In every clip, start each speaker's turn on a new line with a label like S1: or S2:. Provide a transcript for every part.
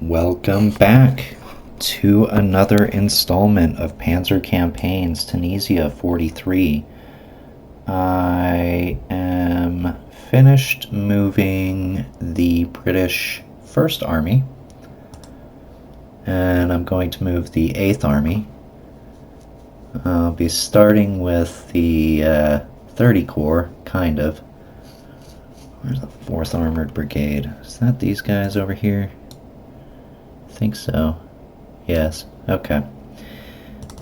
S1: Welcome back to another installment of Panzer Campaigns Tunisia 43. I am finished moving the British 1st Army, and I'm going to move the 8th Army. I'll be starting with the 30 Corps, kind of. Where's the 4th Armored Brigade? Is that these guys over here? I think so. Yes. Okay.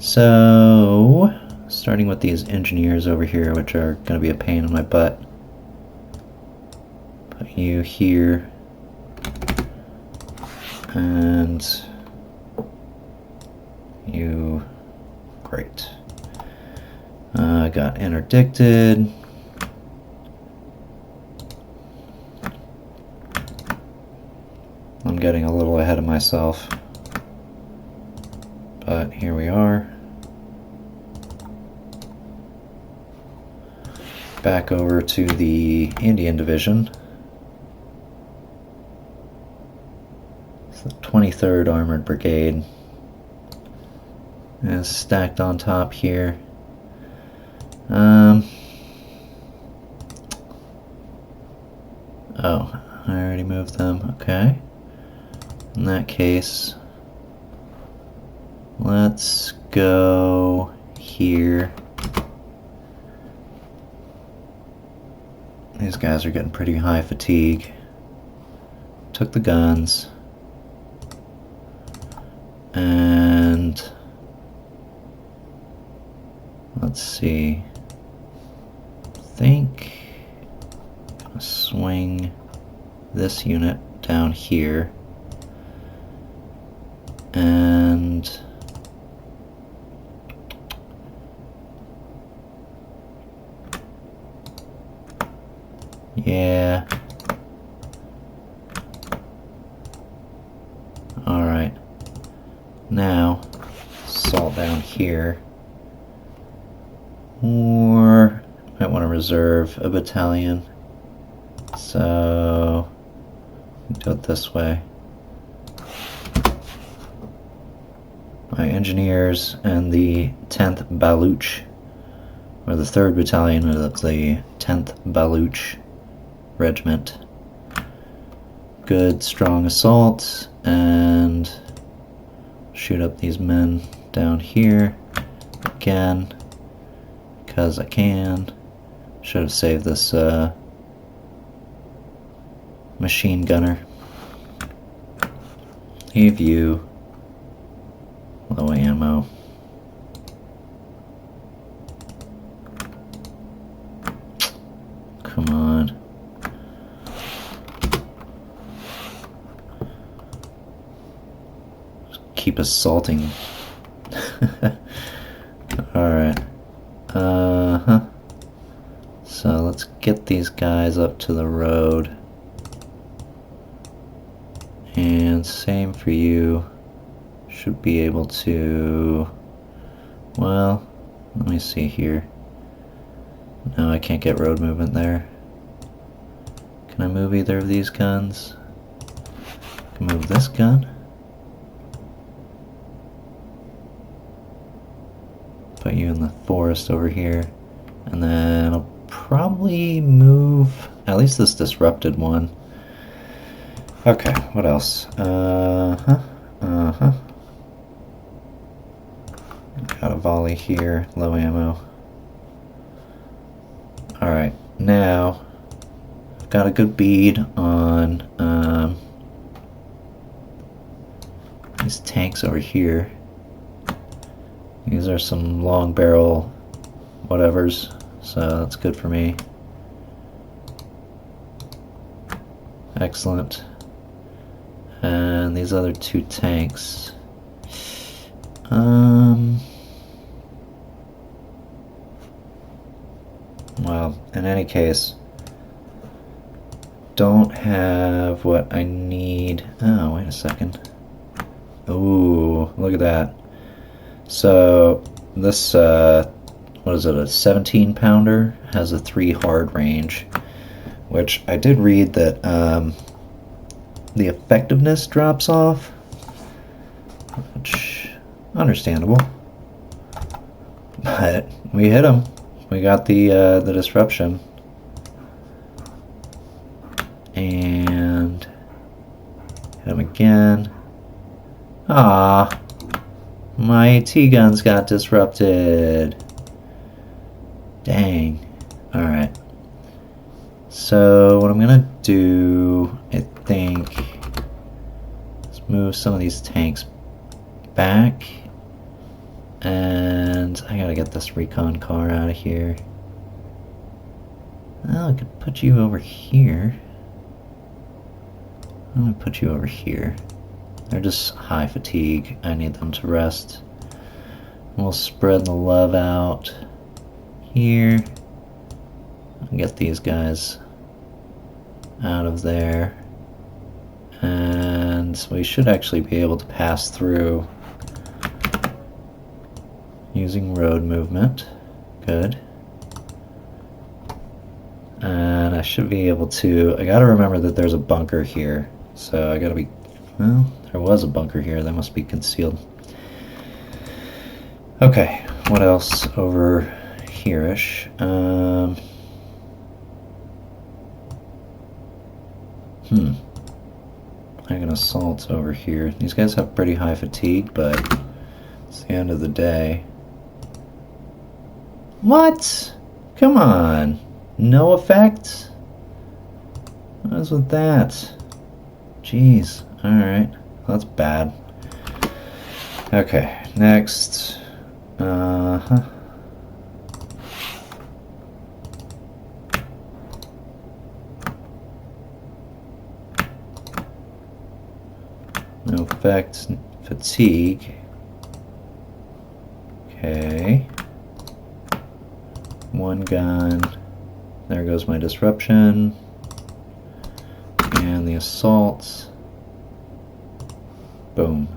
S1: So, starting with these engineers over here, which are going to be a pain in my butt. Put you here. And you... Great. I got interdicted. I'm getting a little ahead of myself, but here we are. Back over to the Indian Division. It's the 23rd Armored Brigade. And it's stacked on top here. Oh, I already moved them. Okay. In that case, let's go here. These guys are getting pretty high fatigue. Took the guns. And let's see. I think I'm gonna swing this unit down here. And yeah. Alright. Now, assault down here. Or might want to reserve a battalion. So do it this way. My engineers and the 10th Baluch, or the 3rd Battalion of the 10th Baluch Regiment. Good, strong assault, and shoot up these men down here again, because I can. Should have saved this machine gunner. Leave you. Low ammo. Come on. Just keep assaulting. Alright. So let's get these guys up to the road. And same for you. Should be able to, well, let me see here. No, I can't get road movement there. Can I move either of these guns? I can move this gun. Put you in the forest over here. And then I'll probably move at least this disrupted one. Okay, what else? Got a volley here, low ammo. Alright, now I've got a good bead on these tanks over here. These are some long barrel whatevers, so that's good for me. Excellent. And these other 2 tanks. Well, in any case, don't have what I need. Oh, wait a second. Ooh, look at that. So, this, what is it, a 17 pounder? Has a 3 hard range, which I did read that the effectiveness drops off, which understandable. But we hit him. We got the disruption, and hit him again. Ah, my AT guns got disrupted. Dang. All right. So what I'm gonna do, I think, is move some of these tanks back, and I gotta get this recon car out of here. Well, I could put you over here. I'm gonna put you over here. They're just high fatigue. I need them to rest. We'll spread the love out here. Get these guys out of there. And we should actually be able to pass through using road movement. Good. And I should be able to... I gotta remember that there's a bunker here. So I gotta be... Well, there was a bunker here. That must be concealed. Okay, what else over here-ish? I can assault over here. These guys have pretty high fatigue, but it's the end of the day. What? Come on. No effect? What is with that? Jeez. Alright. That's bad. Okay. Next. No effect. Fatigue. Okay. One gun. There goes my disruption. And the assault. Boom.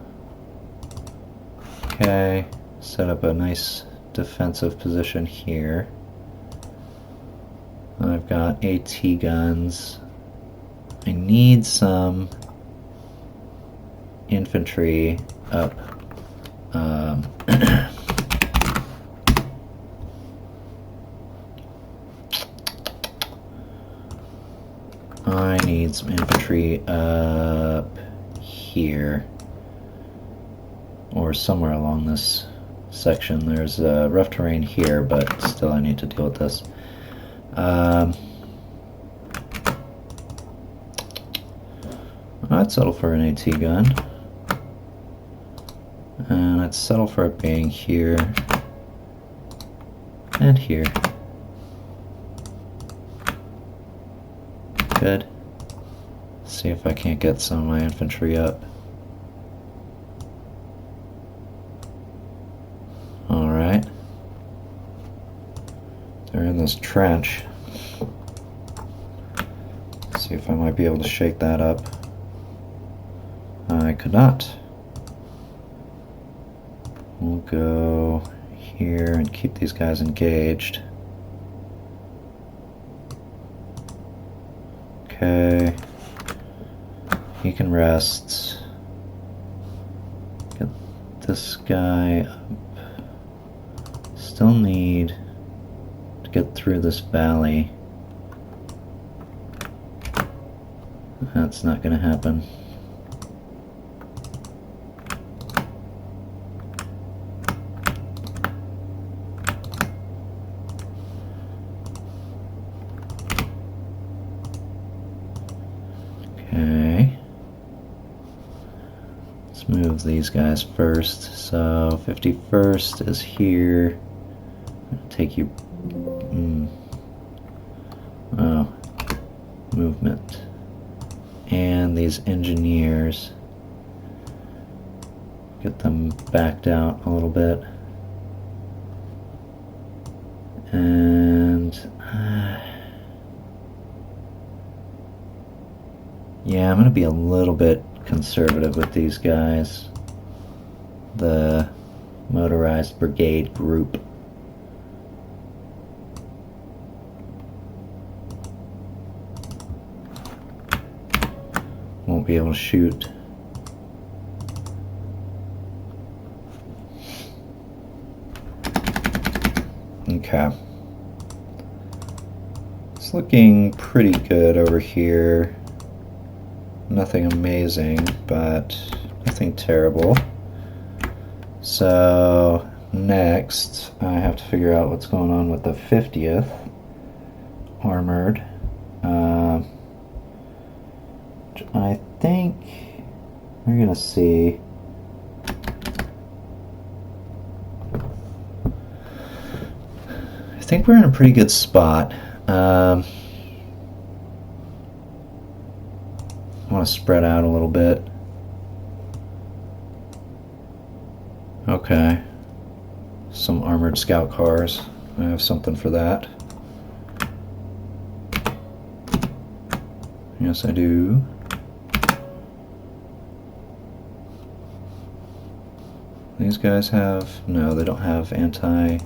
S1: Okay. Set up a nice defensive position here. I've got AT guns. I need some infantry up. I need some infantry up here, or somewhere along this section. There's rough terrain here, but still I need to deal with this. I'd settle for an AT gun. And I'd settle for it being here and here. Good. See if I can't get some of my infantry up. Alright. They're in this trench. See if I might be able to shake that up. I could not. We'll go here and keep these guys engaged. Okay. He can rest. Get this guy up. Still need to get through this valley. That's not going to happen. Okay. Let's move these guys first. So 51st is here. Take you. Oh, movement. And these engineers, get them backed out a little bit. And yeah, I'm going to be a little bit conservative with these guys. The motorized brigade group. We'll won't be able to shoot. Okay. It's looking pretty good over here. Nothing amazing, but nothing terrible. So next, I have to figure out what's going on with the 50th Armored. I think we're gonna see. I think we're in a pretty good spot. I want to spread out a little bit. Okay. Some armored scout cars. I have something for that. Yes, I do. These guys have... No, they don't have anti...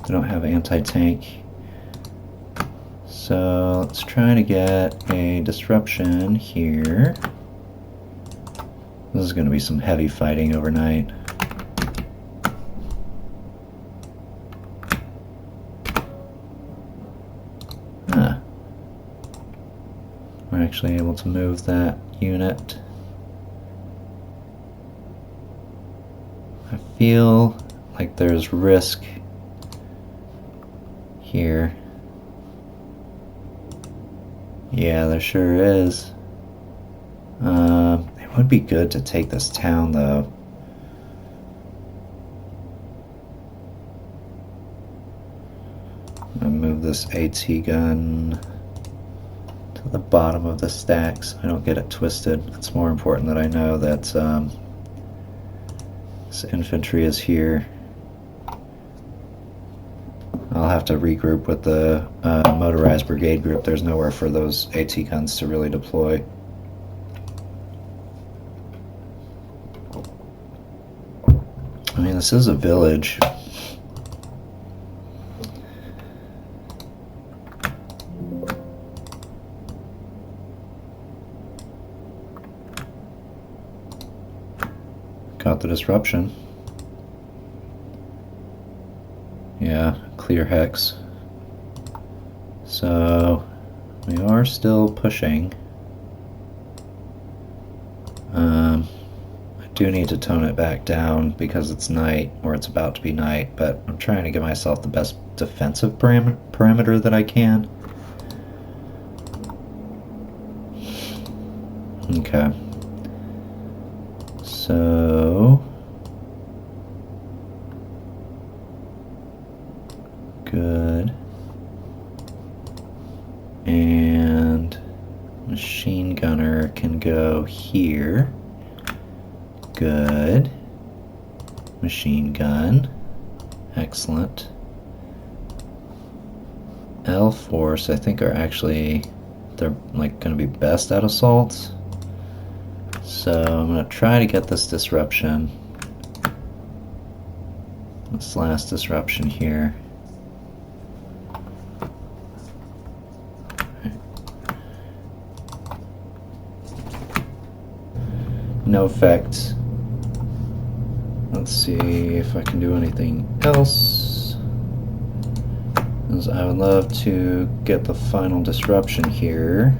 S1: They don't have anti-tank. So let's try to get a disruption here. This is going to be some heavy fighting overnight. Ah. We're actually able to move that unit. I feel like there's risk here. Yeah, there sure is. It would be good to take this town, though. I'm gonna move this AT gun to the bottom of the stack so I don't get it twisted. It's more important that I know that this infantry is here. I'll have to regroup with the motorized brigade group. There's nowhere for those AT guns to really deploy. I mean, this is a village. Got the disruption. Yeah, clear hex. So we are still pushing. I do need to tone it back down because it's night, or it's about to be night, but I'm trying to give myself the best defensive parameter that I can. Okay. So good. And machine gunner can go here. Good. Machine gun. Excellent. L Force, I think, are actually, they're like going to be best at assaults. So I'm going to try to get this disruption. This last disruption here. No effect. Let's see if I can do anything else. Because I would love to get the final disruption here.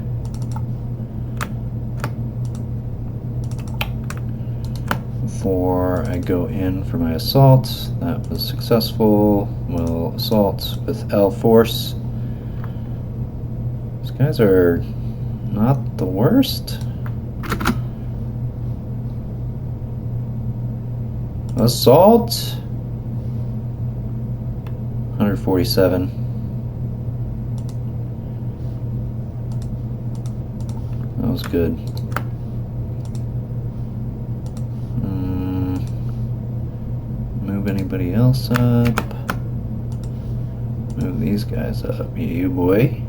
S1: Before I go in for my assault. That was successful. We'll assault with L Force. These guys are not the worst. Assault. 147. That was good. Move anybody else up. Move these guys up. You boy.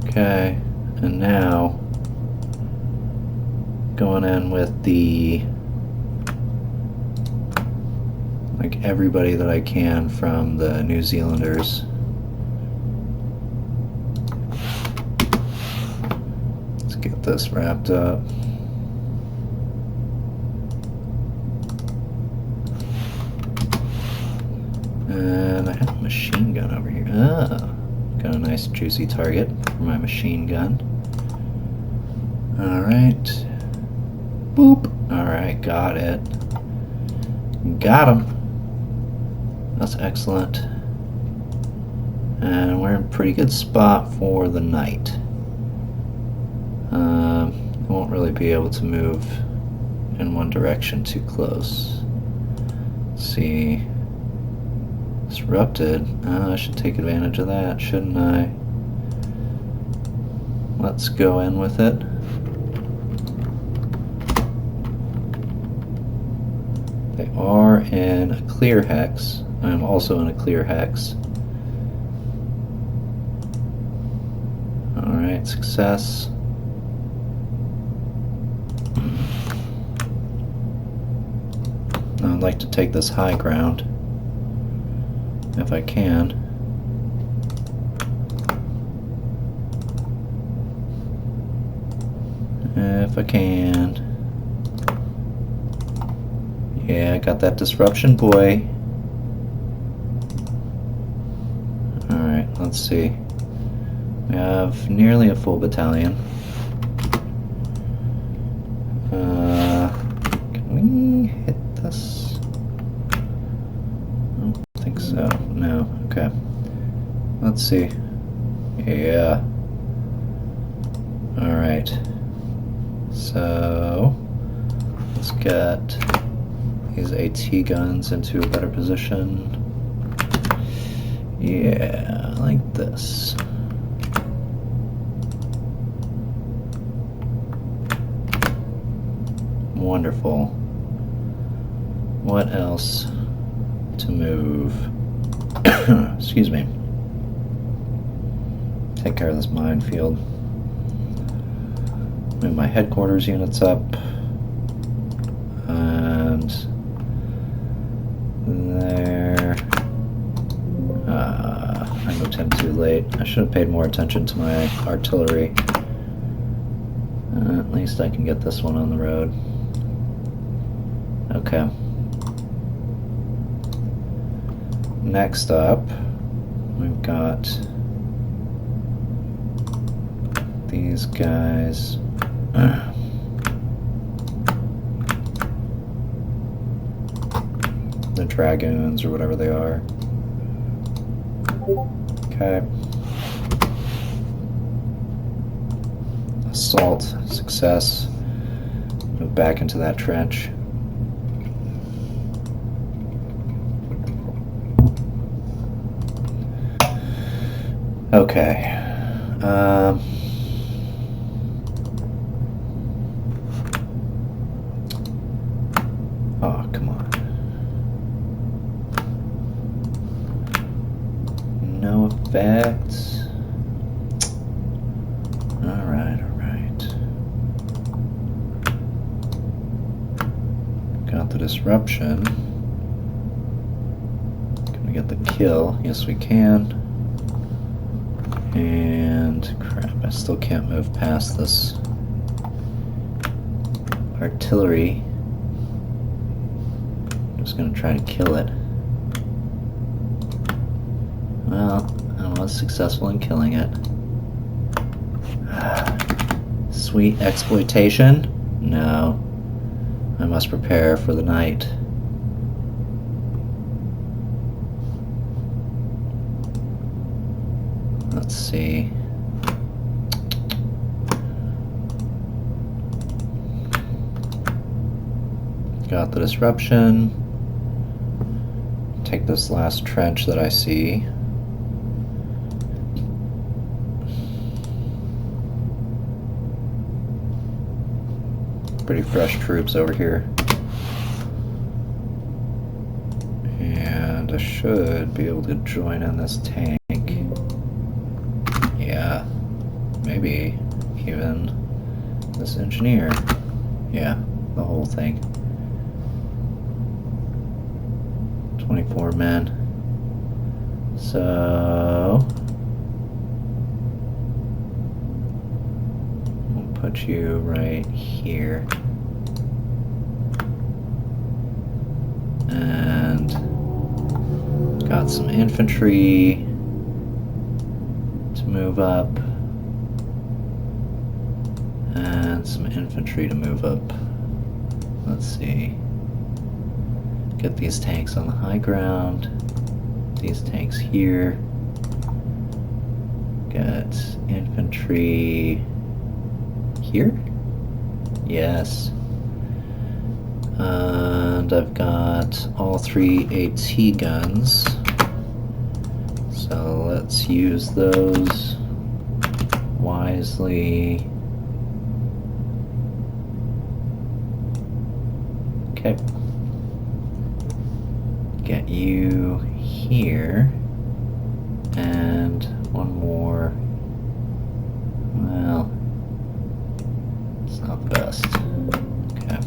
S1: Okay. And now going in with the everybody that I can from the New Zealanders. Let's get this wrapped up. And I have a machine gun over here. Ah, got a nice juicy target for my machine gun. Alright. Boop. Alright, got it. Got him. That's excellent. And we're in a pretty good spot for the night. Won't really be able to move in one direction too close. Let's see. Disrupted. I should take advantage of that, shouldn't I? Let's go in with it. They are in a clear hex. I'm also in a clear hex. Alright, success. I'd like to take this high ground if I can. If I can. Yeah, I got that disruption, boy. Alright, let's see. We have nearly a full battalion. Can we hit this? I don't think so. No. Okay. Let's see. Yeah. Alright. So, let's get these AT guns into a better position. Yeah, like this. Wonderful. What else to move? Excuse me. Take care of this minefield. Move my headquarters units up. And there. I moved him too late. I should have paid more attention to my artillery. At least I can get this one on the road. Okay. Next up, we've got these guys. The dragoons or whatever they are. Okay. Assault, success. Move back into that trench. Okay. Oh, come on. No effects. Alright, alright. Got the disruption. Can we get the kill? Yes, we can. And crap, I still can't move past this artillery. I'm just gonna try to kill it. Well, I was successful in killing it. Sweet exploitation? No. I must prepare for the night. Let's see. Got the disruption. Take this last trench that I see. Pretty fresh troops over here. And I should be able to join in this tank. Yeah, maybe even this engineer. Yeah, the whole thing. 24 men. So we'll put you right here. And got some infantry to move up. And some infantry to move up. Let's see. Get these tanks on the high ground. These tanks here. Get infantry here? Yes. And I've got all 3 AT guns. So let's use those wisely. Okay. Get you here. And one more. Well, it's not best. Okay.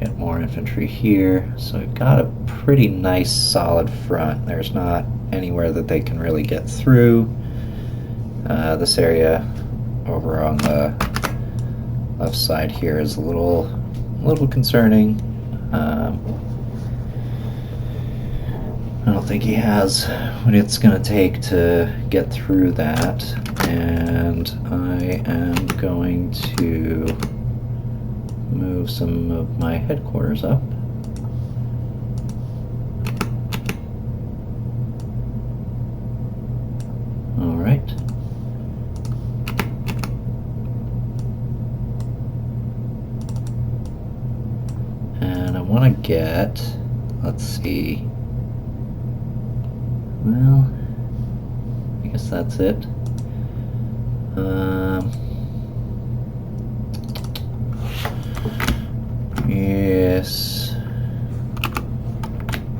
S1: Get more infantry here. So we've got a pretty nice solid front. There's not anywhere that they can really get through. This area over on the left side here is a little concerning. I don't think he has what it's going to take to get through that, and I am going to move some of my headquarters up. All right. And I want to get, let's see, well, I guess that's it. Yes.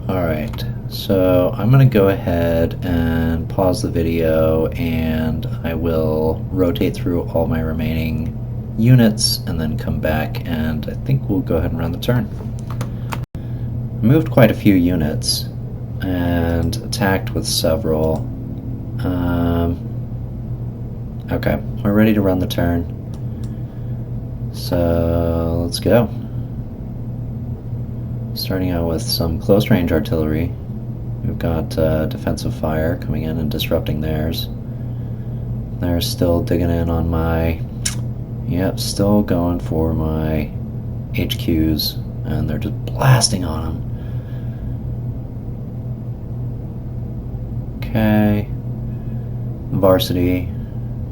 S1: Alright, so I'm going to go ahead and pause the video, and I will rotate through all my remaining units and then come back, and I think we'll go ahead and run the turn. I moved quite a few units and attacked with several. Okay, we're ready to run the turn. So let's go. Starting out with some close range artillery. We've got defensive fire coming in and disrupting theirs. They're still digging in on my... Yep, still going for my HQs, and they're just blasting on them. Okay. Varsity.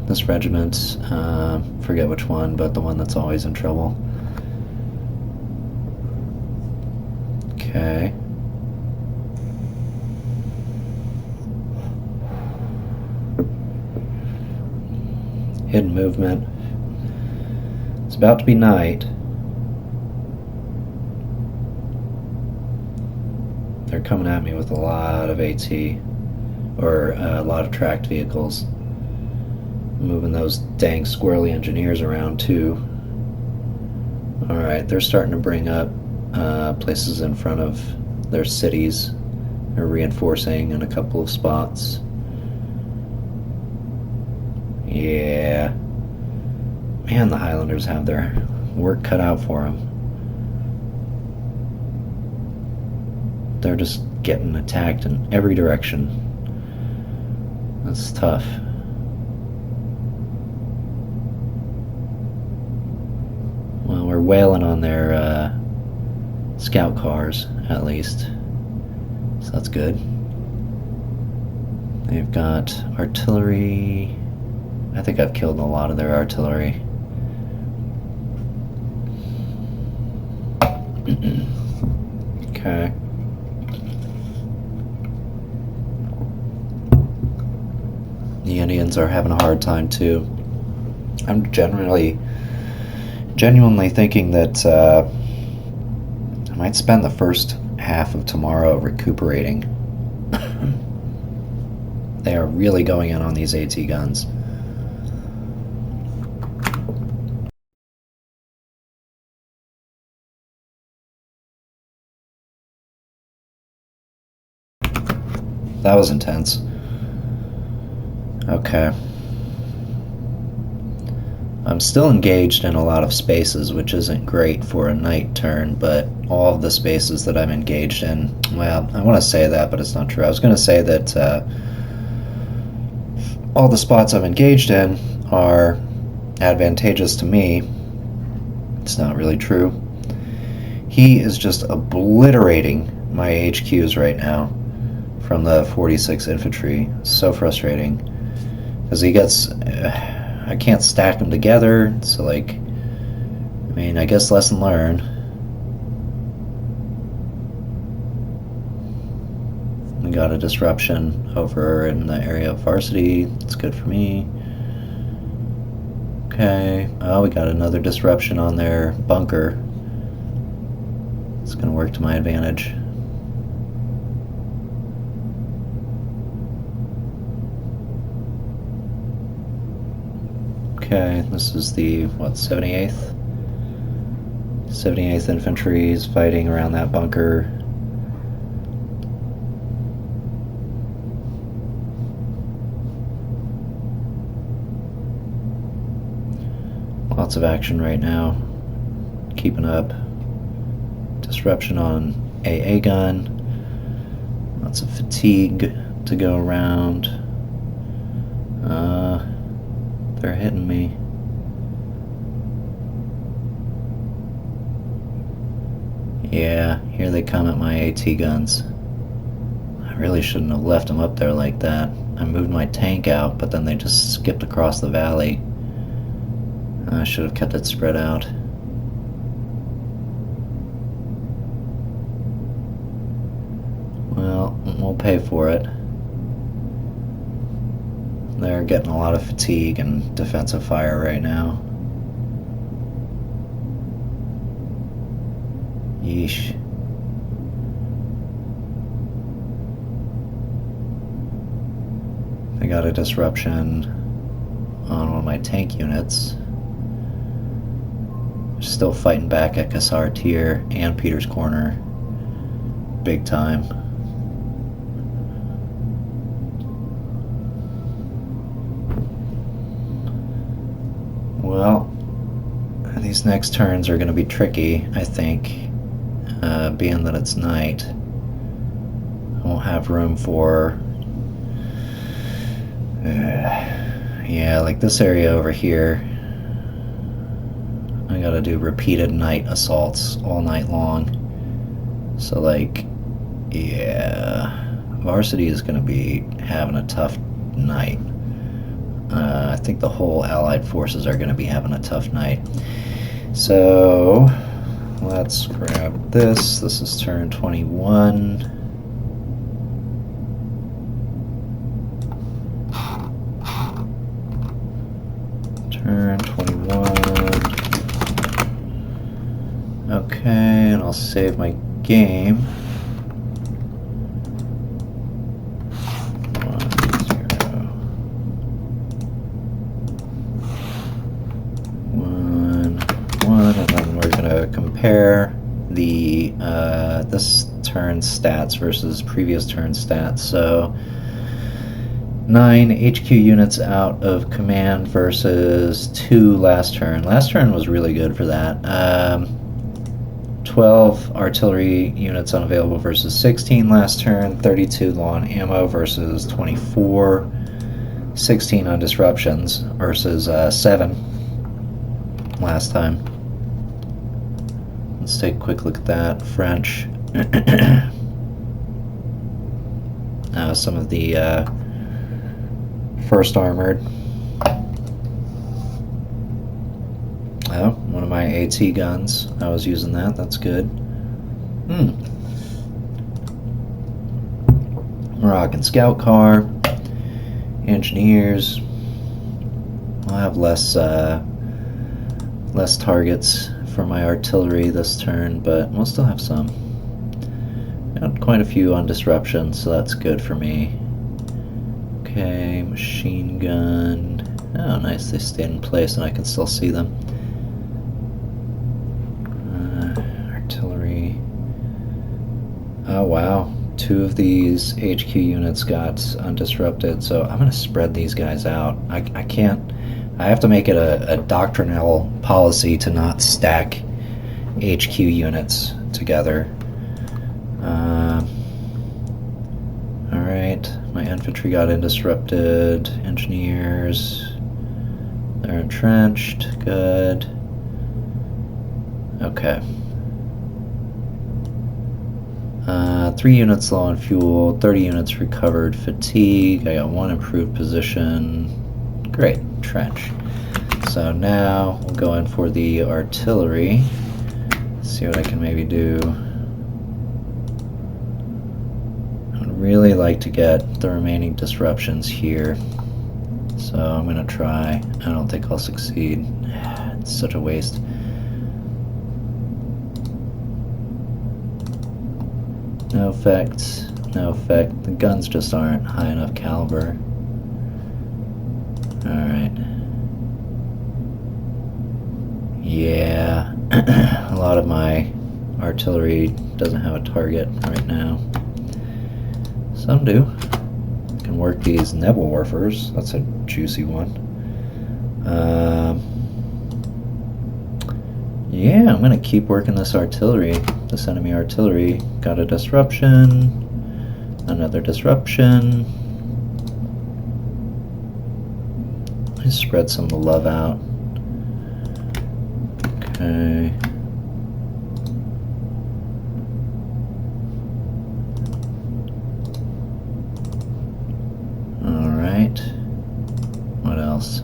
S1: This regiment, forget which one, but the one that's always in trouble. Okay. Hidden movement. It's about to be night. They're coming at me with a lot of AT, or a lot of tracked vehicles. Moving those dang squirrely engineers around too. Alright, they're starting to bring up places in front of their cities. They're reinforcing in a couple of spots. Yeah. Man, the Highlanders have their work cut out for them. They're just getting attacked in every direction. That's tough. Well, we're wailing on their scout cars, at least. So that's good. They've got artillery. I think I've killed a lot of their artillery. Okay. The Indians are having a hard time too. I'm genuinely thinking that I might spend the first half of tomorrow recuperating. They are really going in on these AT guns. that was intense. Okay. I'm still engaged in a lot of spaces, which isn't great for a night turn, but all of the spaces that I'm engaged in, well, I want to say that, but it's not true. I was going to say that all the spots I'm engaged in are advantageous to me. It's not really true. He is just obliterating my HQs right now from the 46 infantry. So frustrating. Because he gets... I can't stack them together, so like... I mean, I guess lesson learned. We got a disruption over in the area of varsity. It's good for me. Okay. Oh, we got another disruption on their bunker. It's going to work to my advantage. Okay, this is the, what, 78th? 78th Infantry is fighting around that bunker. Lots of action right now. Keeping up. Disruption on AA gun. Lots of fatigue to go around. They're hitting me. Yeah, here they come at my AT guns. I really shouldn't have left them up there like that. I moved my tank out, but then they just skipped across the valley. I should have kept it spread out. Well, we'll pay for it. They're getting a lot of fatigue and defensive fire right now. Yeesh. I got a disruption on one of my tank units. Still fighting back at Cassar Tier and Peter's Corner. Big time. Well, these next turns are going to be tricky, I think, being that it's night. I won't have room for... yeah, like this area over here. I gotta do repeated night assaults all night long. So, like, yeah, Varsity is gonna be having a tough night. I think the whole Allied forces are gonna be having a tough night. So, let's grab this. This is turn 21. Turn 21. Okay, and I'll save my game. 1, 1, and then we're gonna compare the this turn stats versus previous turn stats. So 9 HQ units out of command versus 2 last turn. Last turn was really good for that. 12 artillery units unavailable versus 16 last turn. 32 low on ammo versus 24. 16 on disruptions versus 7 last time. Let's take a quick look at that. French. Some of the First Armored. Oh, one of my AT guns. I was using that. That's good. Moroccan scout car. Engineers. I'll have less targets for my artillery this turn, but we'll still have some. Got quite a few on disruption, so that's good for me. Okay, machine gun. Oh, nice, they stayed in place and I can still see them. Artillery. Oh, wow. 2 of these HQ units got undisrupted, so I'm going to spread these guys out. I can't... I have to make it a doctrinal policy to not stack HQ units together. Alright, my infantry got undisrupted. Engineers, they're entrenched. Good. Okay. 3 units low on fuel, 30 units recovered. Fatigue, I got 1 improved position. Great, trench. So now we'll go in for the artillery. See what I can maybe do. I'd really like to get the remaining disruptions here. So I'm going to try. I don't think I'll succeed. It's such a waste. No effect. No effect. The guns just aren't high enough caliber. Alright. Yeah. A lot of my artillery doesn't have a target right now. Some do. I can work these Nebelwerfers. That's a juicy one. Yeah, I'm gonna keep working this artillery. This enemy artillery. Got a disruption. Another disruption. I spread some love out. Okay. Alright. What else?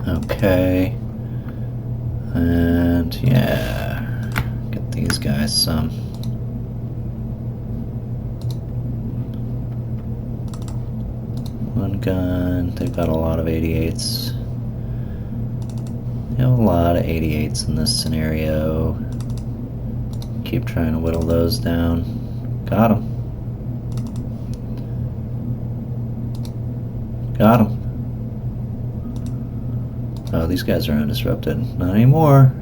S1: Okay. And yeah, get these guys some. One gun. They've got a lot of 88s. They have a lot of 88s in this scenario. Keep trying to whittle those down. Got them. Got them. Oh, these guys are undisrupted. Not anymore.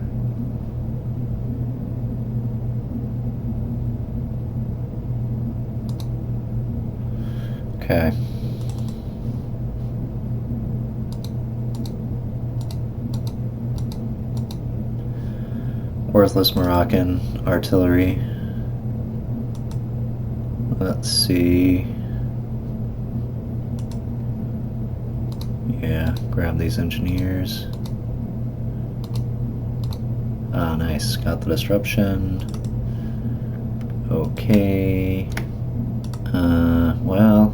S1: Okay. Worthless Moroccan artillery. Let's see. Yeah, grab these engineers. Ah, nice. Got the disruption. Okay. Well,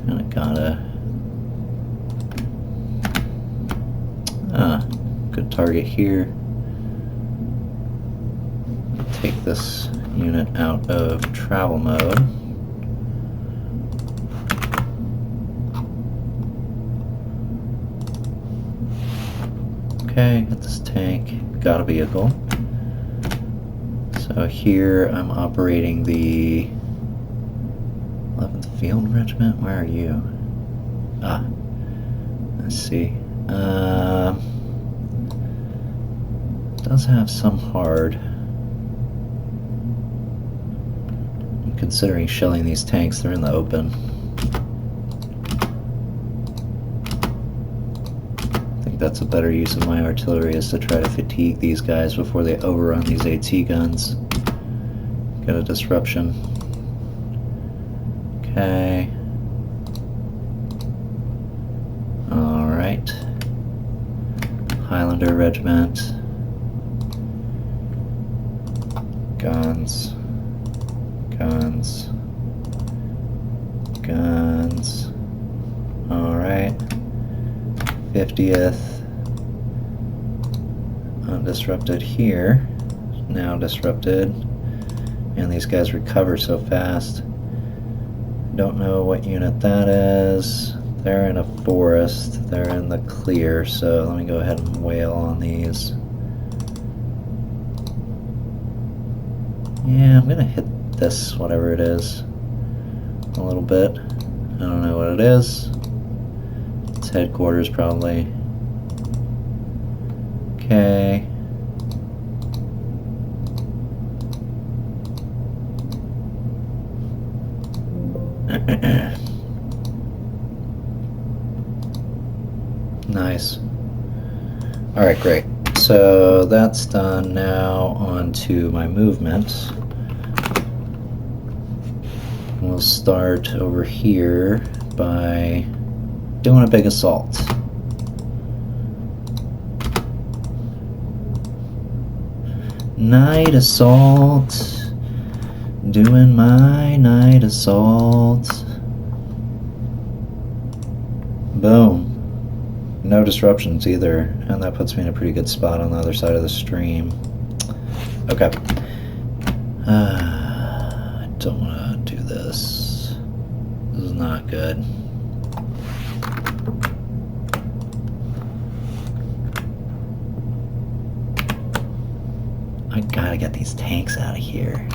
S1: kinda gotta... Ah, good target here. Take this unit out of travel mode. Okay, got this tank, got a vehicle. So here I'm operating the 11th Field Regiment. Where are you? Ah, let's see. Does have some hard. I'm considering shelling these tanks. They're in the open. That's a better use of my artillery, is to try to fatigue these guys before they overrun these AT guns. Got a disruption. Okay. Alright. Highlander Regiment. Guns. Guns. Guns. Alright. 50th. Undisrupted here. Now disrupted. And these guys recover so fast. Don't know what unit that is. They're in a forest. They're in the clear, so let me go ahead and wail on these. Yeah, I'm gonna hit this, whatever it is, a little bit. I don't know what it is. It's headquarters, probably. Okay. Nice. Alright, great. So that's done. Now on to my movement. We'll start over here by doing a big assault. Night assault. Doing my night assault. Boom. No disruptions either, and that puts me in a pretty good spot on the other side of the stream. Okay. I don't want to do this. This is not good. I gotta get these tanks out of here.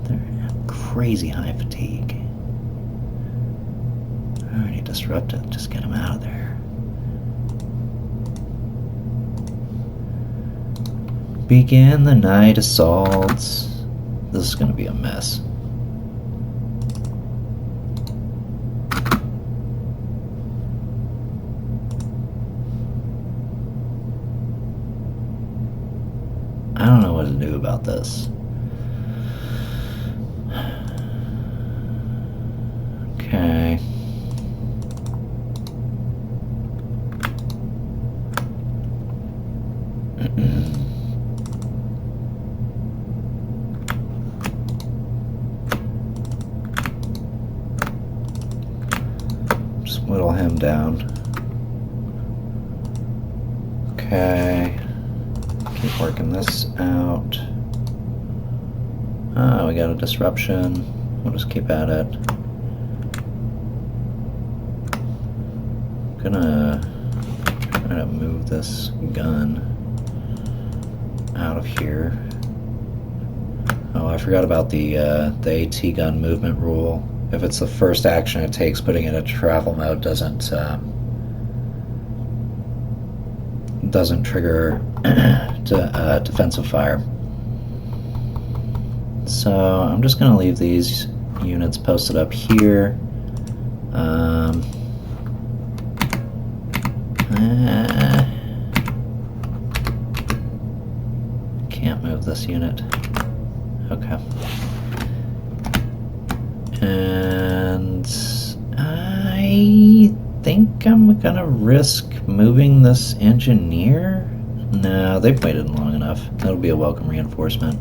S1: They're crazy high fatigue. Already disrupted. Just get them out of there. Begin the night assaults. This is going to be a mess. I don't know what to do about this. Okay. Just whittle him down. Okay. Keep working this out. Ah, we got a disruption. We'll just keep at it. Gonna try to move this gun out of here. Oh, I forgot about the AT gun movement rule. If it's the first action it takes, putting it in travel mode doesn't trigger defensive fire. So I'm just gonna leave these units posted up here. Can't move this unit. Okay. And I think I'm gonna risk moving this engineer. No, they've waited long enough. That'll be a welcome reinforcement.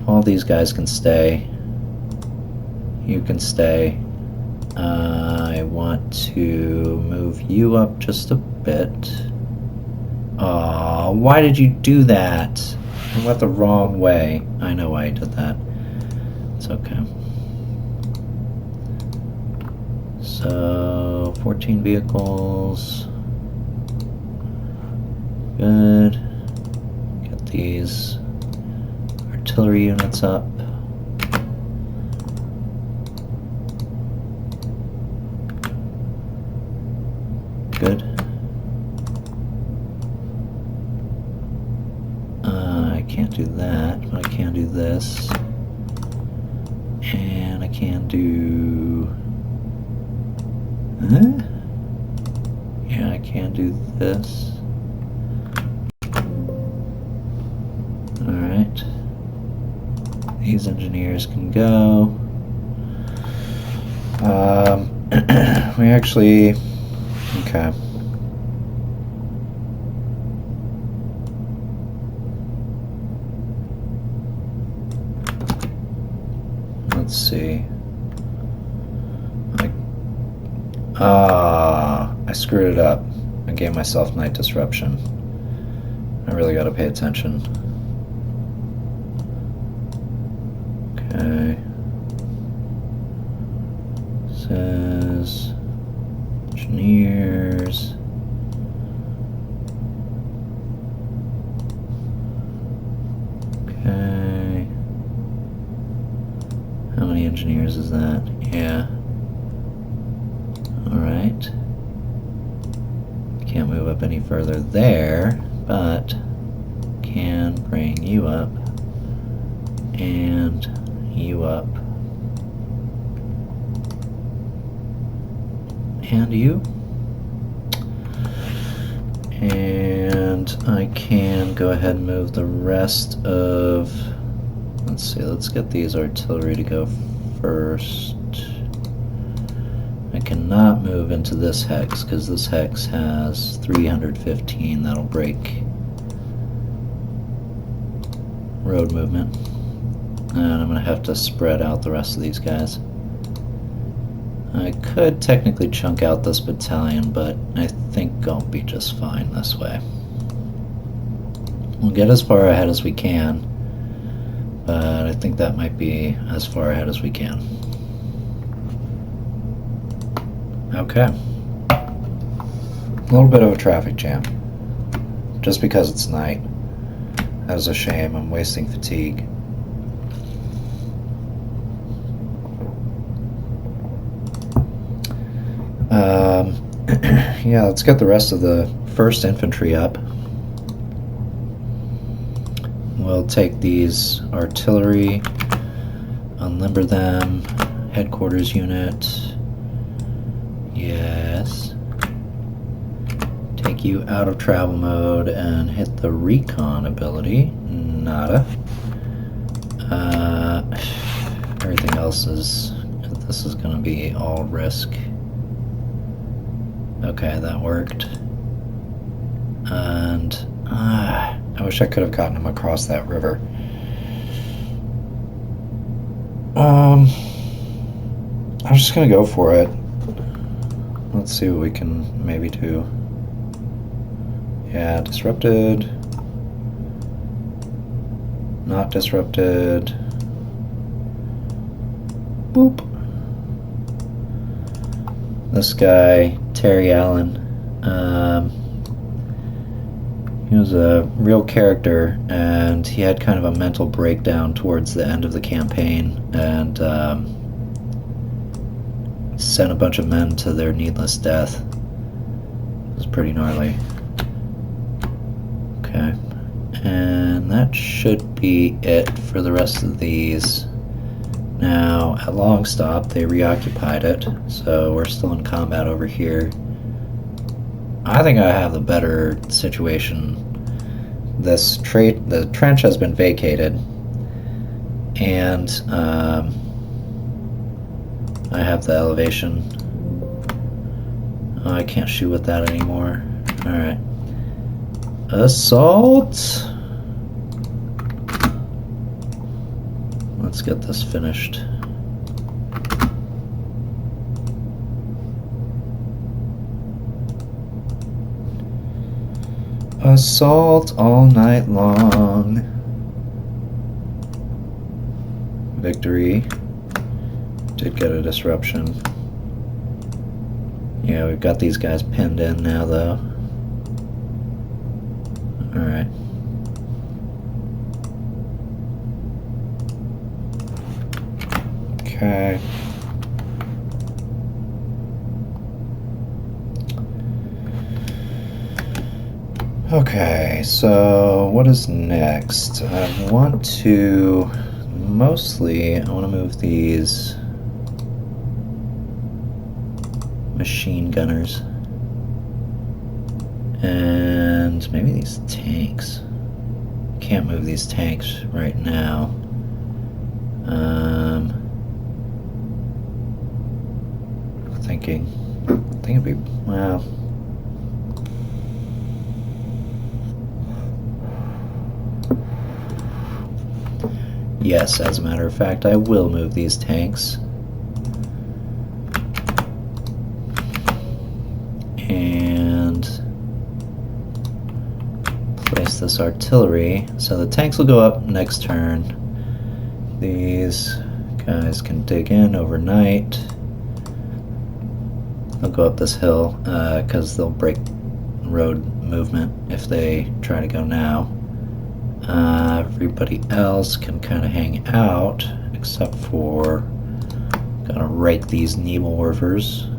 S1: All these guys can stay. You can stay. I want to move you up just a bit. Aw, why did you do that? I went the wrong way. I know why I did that. It's okay. So, 14 vehicles. Good. Get these artillery units up. Good. I can't do that, but I can do this. And I can do... Yeah, I can do this. Alright. These engineers can go. We actually... Okay. Let's see. I screwed it up. I gave myself night disruption. I really gotta pay attention. Okay. Says engineers. Okay. engineers is that? Yeah. Alright. Can't move up any further there, but can bring you up and you up and you, and I can go ahead and move the rest of, let's see, let's get these artillery to go first. I cannot move into this hex because this hex has 315. That'll break road movement, and I'm gonna have to spread out the rest of these guys. I could technically chunk out this battalion, but I think I'll be just fine this way. We'll get as far ahead as we can, but I think that might be as far ahead as we can. Okay. A little bit of a traffic jam, just because it's night. That was a shame. I'm wasting fatigue. Yeah, let's get the rest of the 1st Infantry up. We'll take these artillery, unlimber them, headquarters unit. Yes. Take you out of travel mode and hit the recon ability. Nada. Everything else is, this is going to be all risk. Okay, that worked. And I wish I could have gotten him across that river. I'm just gonna go for it. Let's see what we can maybe do. Yeah, disrupted. Not disrupted. Boop. This guy, Terry Allen, he was a real character, and he had kind of a mental breakdown towards the end of the campaign, and sent a bunch of men to their needless death. It was pretty gnarly. Okay, and that should be it for the rest of these. Now, at Long Stop, they reoccupied it, so we're still in combat over here. I think I have the better situation. The trench has been vacated, and I have the elevation. Oh, I can't shoot with that anymore. Alright. Assault! Let's get this finished. Assault all night long. Victory. Did get a disruption. Yeah, we've got these guys pinned in now, though. Alright. Okay. Okay, so what is next? I want to move these machine gunners and maybe these tanks. Can't move these tanks right now. I think it'd be, well, yes, as a matter of fact, I will move these tanks. And place this artillery. So the tanks will go up next turn. These guys can dig in overnight. They'll go up this hill because they'll break road movement if they try to go now. Everybody else can kind of hang out except for Gotta rake these Nebelwerfers.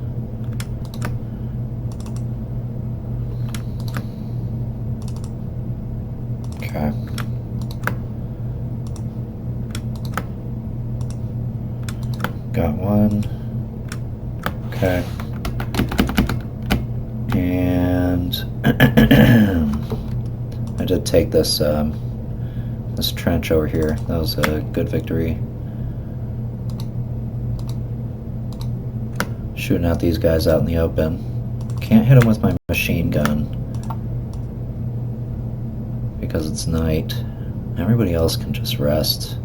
S1: Okay. Got one. Okay. And I did take this this trench over here. That was a good victory. Shooting at these guys out in the open. Can't hit them with my machine gun because it's night. Everybody else can just rest.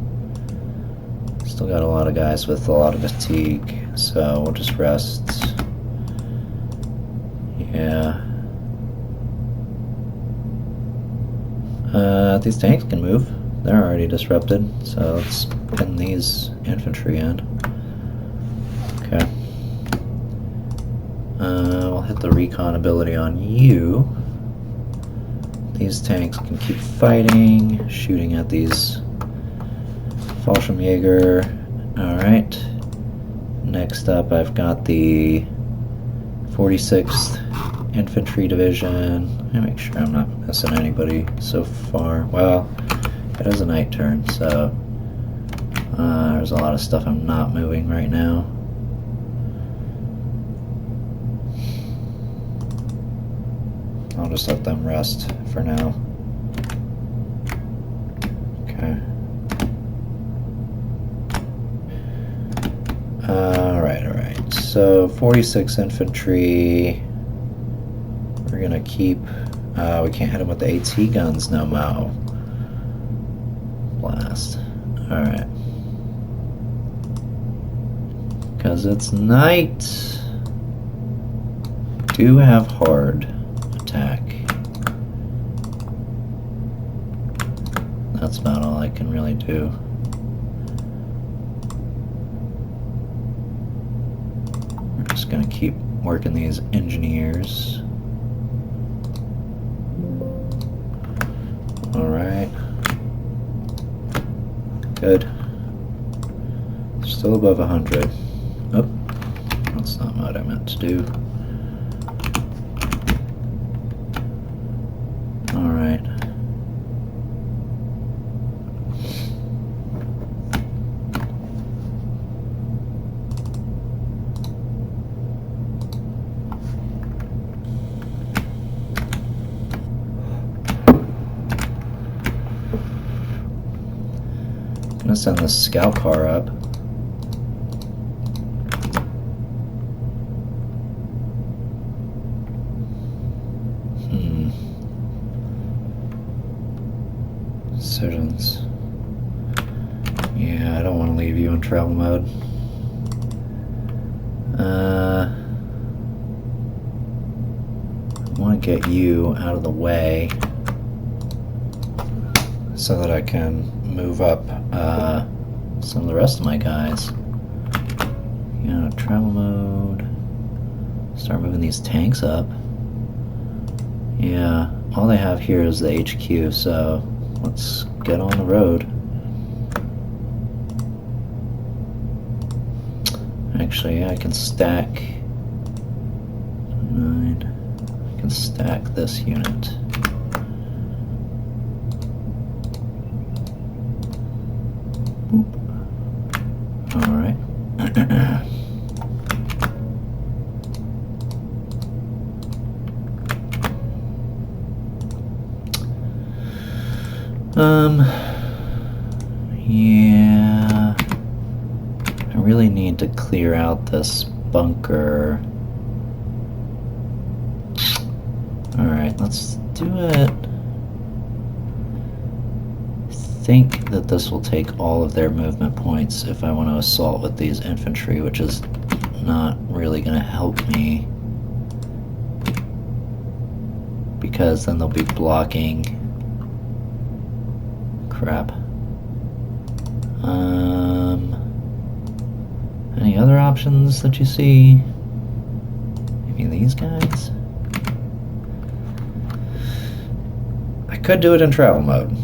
S1: Still got a lot of guys with a lot of fatigue, so we'll just rest. Yeah. These tanks can move. They're already disrupted, so let's pin these infantry in. Okay. We'll hit the recon ability on you. These tanks can keep fighting, shooting at these Fallschirmjäger. Alright. Next up, I've got the 46th Infantry Division. Let me make sure I'm not missing anybody so far. Well, it is a night turn, so there's a lot of stuff I'm not moving right now. I'll just let them rest for now. Okay. Alright. So 46 infantry. We're gonna keep. We can't hit them with the AT guns no more. Blast. Alright. Because it's night. Do have hard attack. That's about all I can really do. We're just gonna keep working these engineers. Alright. Good. Still above 100. Oh, that's not what I meant to do. Alright. I'm gonna send the scout car up. Decisions. Yeah, I don't want to leave you in travel mode. I want to get you out of the way so that I can move up some of the rest of my guys. Yeah, travel mode. Start moving these tanks up. Yeah, all they have here is the HQ, so let's get on the road. Actually, I can stack 9. I can stack this unit. Boop. All right. Yeah, I really need to clear out this bunker. Alright, let's do it. I think that this will take all of their movement points if I want to assault with these infantry, which is not really going to help me, because then they'll be blocking. Crap. Any other options that you see? Maybe these guys? I could do it in travel mode.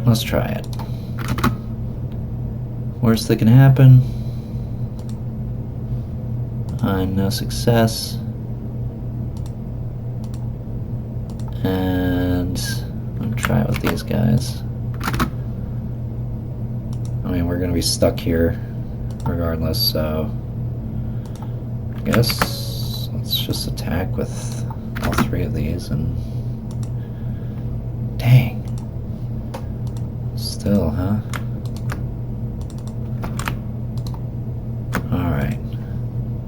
S1: Let's try it. Worst that can happen. No success. And I'm try it with these guys. I mean, we're gonna be stuck here regardless, so I guess let's just attack with all three of these and dang. Still, huh? Alright.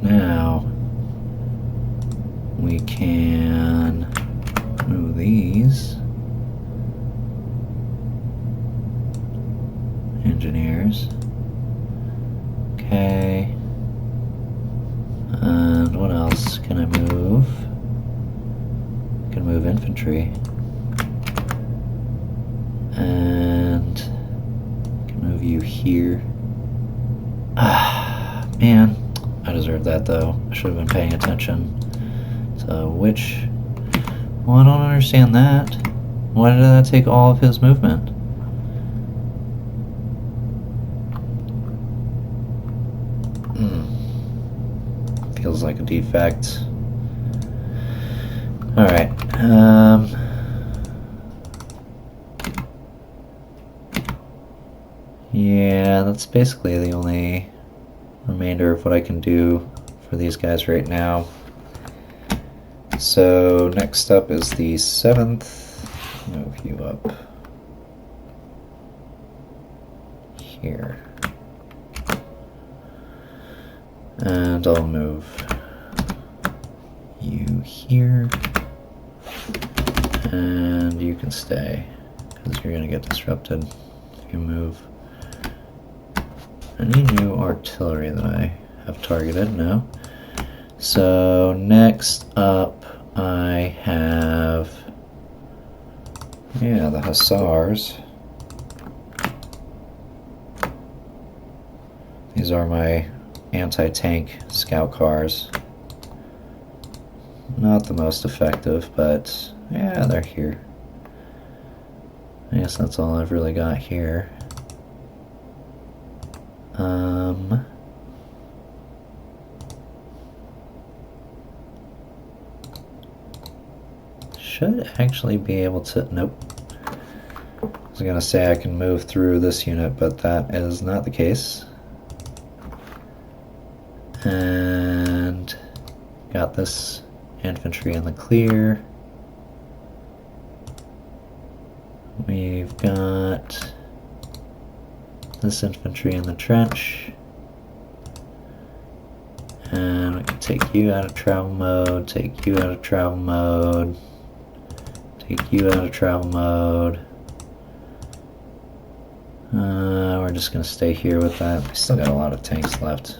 S1: Now we can move these engineers. Okay. And what else can I move? I can move infantry. And I can move you here. Ah, man. I deserve that though. I should have been paying attention to which. Well, I don't understand that. Why did that take all of his movement? Feels like a defect. Alright. Yeah, that's basically the only remainder of what I can do for these guys right now. So next up is the 7th. Move you up here. And I'll move you here. And you can stay, because you're going to get disrupted if you move. Any new artillery that I have targeted? No. So next up I have, yeah, the Hussars. These are my anti-tank scout cars. Not the most effective, but yeah, they're here. I guess that's all I've really got here. Should actually be able to, nope. I was gonna say I can move through this unit, but that is not the case. And got this infantry in the clear. We've got this infantry in the trench. And we can take you out of travel mode, take you out of travel mode, take you out of travel mode. We're just going to stay here with that. We still got a lot of tanks left.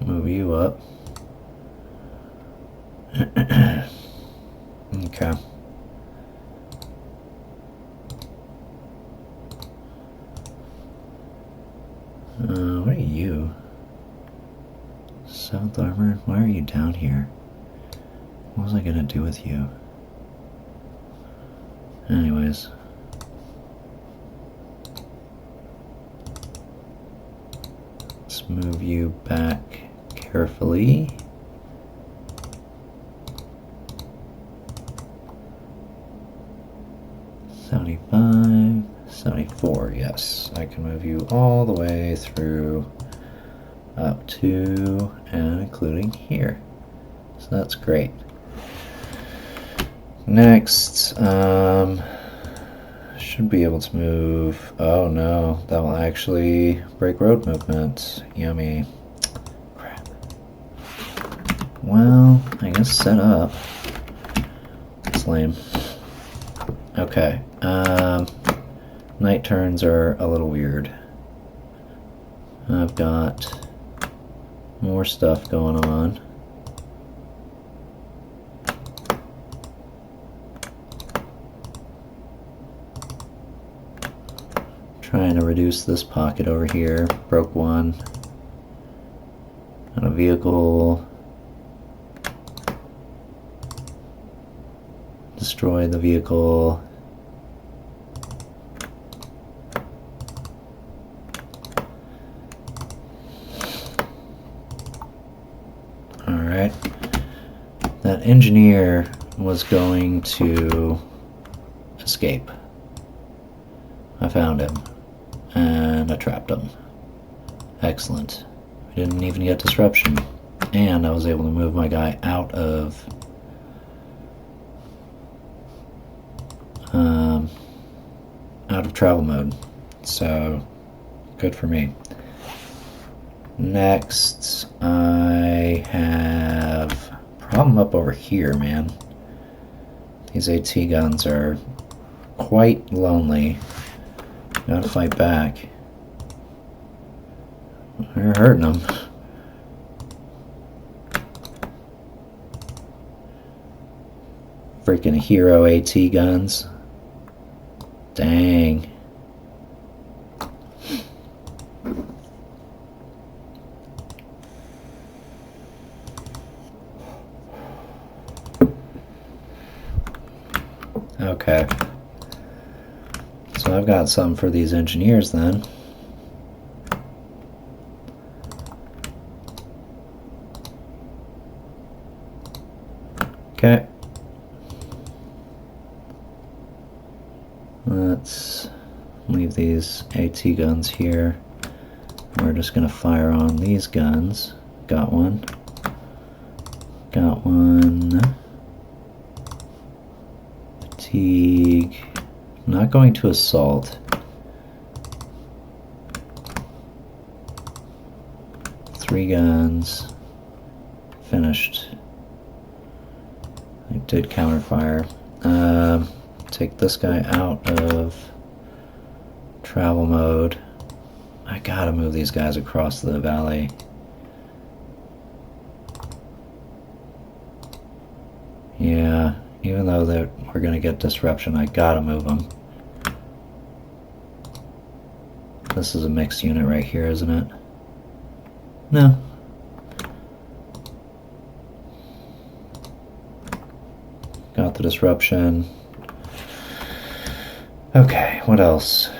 S1: Move you up. Okay. What are you? 7th Armor? Why are you down here? What was I gonna do with you? Anyways. Let's move you back carefully. $75, $74, yes. I can move you all the way through up to and including here. So that's great. Next, should be able to move. Oh no, that will actually break road movement. Yummy. Crap. Well, I guess set up. It's lame. Okay. Night turns are a little weird. I've got more stuff going on. Trying to reduce this pocket over here. Broke one. Got a vehicle. Destroy the vehicle. Alright. That engineer was going to escape. I found him. And I trapped him. Excellent. We didn't even get disruption. And I was able to move my guy out of travel mode. So, good for me. Next, I have a problem up over here, man. These AT guns are quite lonely. Gotta fight back. We're hurting them. Freaking hero AT guns. Dang. Okay. So I've got some for these engineers then. Okay. Let's leave these AT guns here. We're just going to fire on these guns. Got one. Got one. Fatigue. Not going to assault. Three guns. Finished. I did counterfire. Take this guy out of travel mode. I gotta move these guys across the valley. Yeah, even though we're gonna get disruption, I gotta move them. This is a mixed unit right here, isn't it? No. Got the disruption. Okay, what else?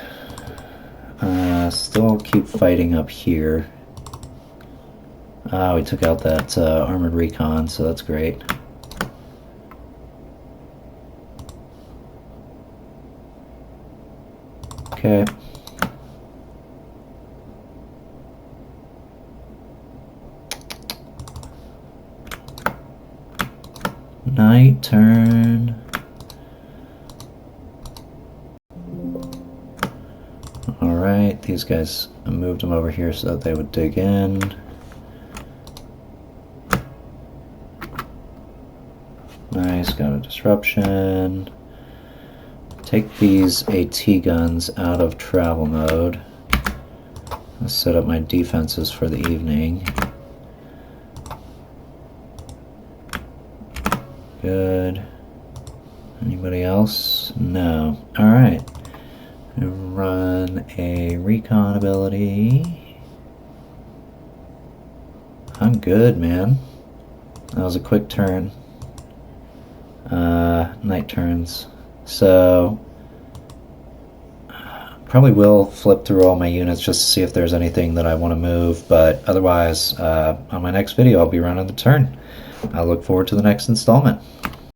S1: Still keep fighting up here. We took out that armored recon, so that's great. Okay. Night turn. Alright, these guys, I moved them over here so that they would dig in. Nice, got a disruption. Take these AT guns out of travel mode. I'll set up my defenses for the evening. Good. Anybody else? No. Alright. Run a recon ability. I'm good, man. That was a quick turn. Night turns. So, probably will flip through all my units just to see if there's anything that I want to move, but otherwise, on my next video, I'll be running the turn. I look forward to the next installment.